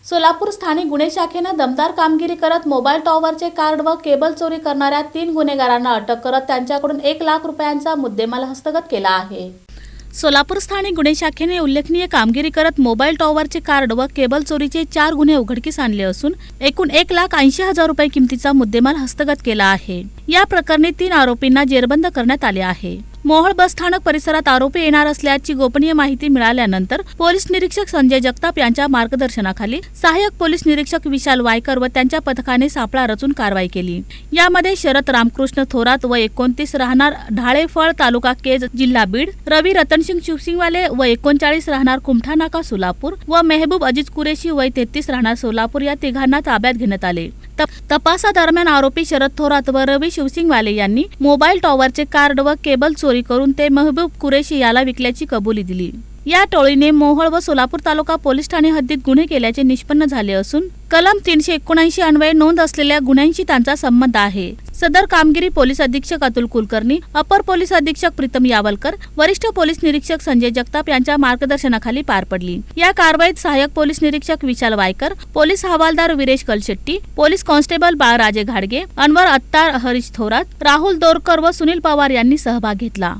सोलापूर स्थानिक गुन्हे शाखेनं दमदार कामगिरी करत मोबाईल टॉवरचे कार्ड व केबल चोरी करणाऱ्या 3 गुन्हेगारांना अटक करत त्यांच्याकडून 1 लाख रुपयांचा मुद्देमाल हस्तगत केला आहे। सोलापूर स्थानिक गुन्हे शाखेने उल्लेखनीय कामगिरी करत मोबाईल टॉवरचे कार्ड व केबल चोरीचे 4 गुन्हे उघडकीस आणले असून एकूण 1,80,000 रुपये किमतीचा मुद्देमाल हस्तगत केला आहे। या प्रकरणी 3 आरोपींना जेरबंद करण्यात आले आहे। मोहोळ बस स्थानक परिसरात आरोपी येणार असल्याची गोपनीय माहिती मिळाल्यानंतर पोलीस निरीक्षक संजय जगताप यांच्या मार्गदर्शनाखाली सहाय्यक पोलीस निरीक्षक विशाल वायकर व त्यांच्या पथकाने सापळा रचून कारवाई केली। यामध्ये शरद रामकृष्ण थोरात व 29 राहणार ढाळेफळ तालुका केज जिल्हा बीड, रवी रतनसिंग शिवसिंगवाले व 39 राहणार कुमठा नाका सोलापूर व मेहबूब अजिज कुरेशी वय 33 राहणार सोलापूर या तिघांना ताब्यात घेण्यात आले। तपासादरम्यान आरोपी शरद थोरात व रवी शिवसिंगवाले यांनी मोबाईल टॉवरचे कार्ड व केबल चोरी करून ते मेहबूब कुरेशी याला विकल्याची कबुली दिली। या टोळीने मोहोळ व सोलापूर तालुका पोलीस ठाणे हद्दीत गुन्हे केल्याचे निष्पन्न झाले असून कलम 379 अन्वये नोंद असलेल्या गुन्ह्यांशी त्यांचा संबंध आहे। सदर कामगिरी पोलीस अधीक्षक अतुल कुलकर्णी, अपर पोलीस अधीक्षक प्रीतम यावलकर, वरिष्ठ पोलीस निरीक्षक संजय जगताप यांच्या मार्गदर्शनाखाली पार पडली। या कारवाईत सहाय्यक पोलीस निरीक्षक विशाल वायकर, पोलीस हवालदार विरेश कलशेट्टी, पोलीस कॉन्स्टेबल बाळराजे घाडगे, अनवर अत्तार हरीश थोरात, राहुल दोरकर व सुनील पवार यांनी सहभाग घेतला।